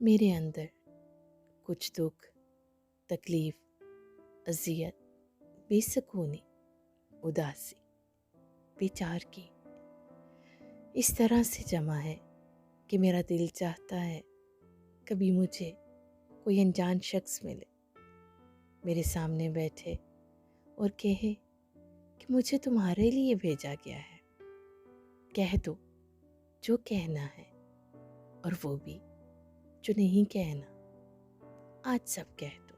میرے اندر کچھ دکھ، تکلیف، اذیت، بے سکونی، اداسی، بے چار کی اس طرح سے جمع ہے کہ میرا دل چاہتا ہے کبھی مجھے کوئی انجان شخص ملے، میرے سامنے بیٹھے اور کہے کہ مجھے تمہارے لیے بھیجا گیا ہے، کہہ دو جو کہنا ہے، اور وہ بھی جو نہیں کہنا آج سب کہہ دو۔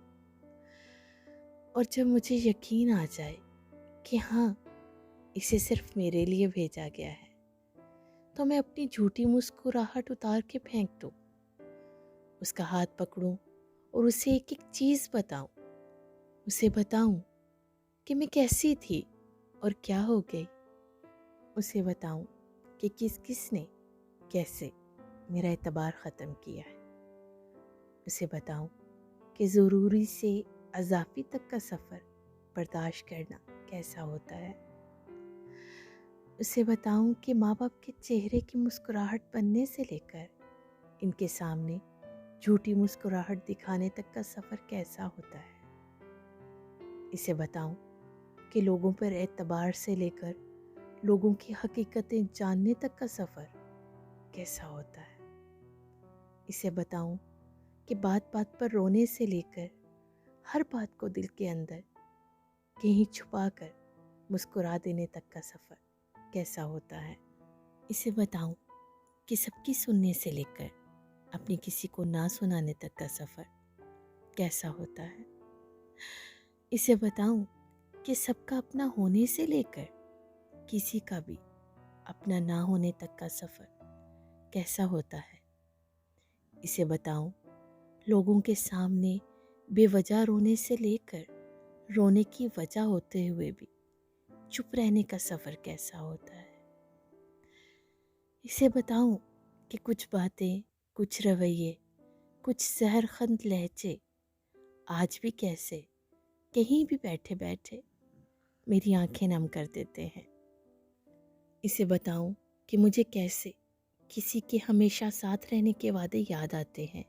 اور جب مجھے یقین آ جائے کہ ہاں اسے صرف میرے لیے بھیجا گیا ہے، تو میں اپنی جھوٹی مسکراہٹ اتار کے پھینک دوں، اس کا ہاتھ پکڑوں اور اسے ایک ایک چیز بتاؤں، اسے بتاؤں کہ میں کیسی تھی اور کیا ہو گئی، اسے بتاؤں کہ کس کس نے کیسے میرا اعتبار ختم کیا ہے، اسے بتاؤں کہ ضروری سے اضافی تک کا سفر برداشت کرنا کیسا ہوتا ہے، اسے بتاؤں کہ ماں باپ کے چہرے کی مسکراہٹ بننے سے لے کر ان کے سامنے جھوٹی مسکراہٹ دکھانے تک کا سفر کیسا ہوتا ہے، اسے بتاؤں کہ لوگوں پر اعتبار سے لے کر لوگوں کی حقیقتیں جاننے تک کا سفر کیسا ہوتا ہے، اسے بتاؤں کہ بات بات پر رونے سے لے کر ہر بات کو دل کے اندر کہیں چھپا کر مسکرا دینے تک کا سفر کیسا ہوتا ہے، اسے بتاؤں کہ سب کی سننے سے لے کر اپنی کسی کو نہ سنانے تک کا سفر کیسا ہوتا ہے، اسے بتاؤں کہ سب کا اپنا ہونے سے لے کر کسی کا بھی اپنا نہ ہونے تک کا سفر کیسا ہوتا ہے، اسے بتاؤں لوگوں کے سامنے بے وجہ رونے سے لے کر رونے کی وجہ ہوتے ہوئے بھی چپ رہنے کا سفر کیسا ہوتا ہے، اسے بتاؤں کہ کچھ باتیں، کچھ رویے، کچھ زہر خند لہجے آج بھی کیسے کہیں بھی بیٹھے بیٹھے میری آنکھیں نم کر دیتے ہیں، اسے بتاؤں کہ مجھے کیسے کسی کے ہمیشہ ساتھ رہنے کے وعدے یاد آتے ہیں،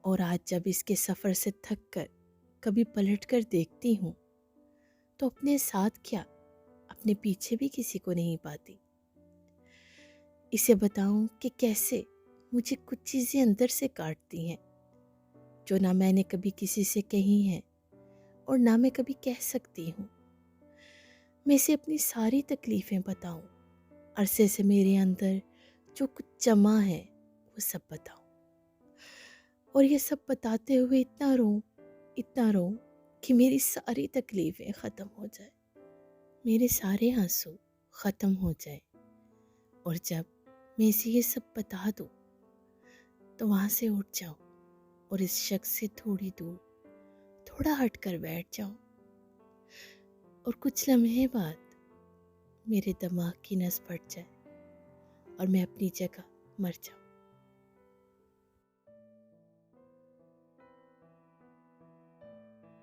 اور آج جب اس کے سفر سے تھک کر کبھی پلٹ کر دیکھتی ہوں تو اپنے ساتھ کیا اپنے پیچھے بھی کسی کو نہیں پاتی، اسے بتاؤں کہ کیسے مجھے کچھ چیزیں اندر سے کاٹتی ہیں جو نہ میں نے کبھی کسی سے کہی ہیں اور نہ میں کبھی کہہ سکتی ہوں، میں اسے اپنی ساری تکلیفیں بتاؤں، عرصے سے میرے اندر جو کچھ جمع ہے وہ سب بتاؤں، اور یہ سب بتاتے ہوئے اتنا روں کہ میری ساری تکلیفیں ختم ہو جائیں، میرے سارے آنسو ختم ہو جائیں، اور جب میں اسے یہ سب بتا دوں تو وہاں سے اٹھ جاؤں اور اس شخص سے تھوڑی دور تھوڑا ہٹ کر بیٹھ جاؤں، اور کچھ لمحے بعد میرے دماغ کی نس پھٹ جائے اور میں اپنی جگہ مر جاؤں۔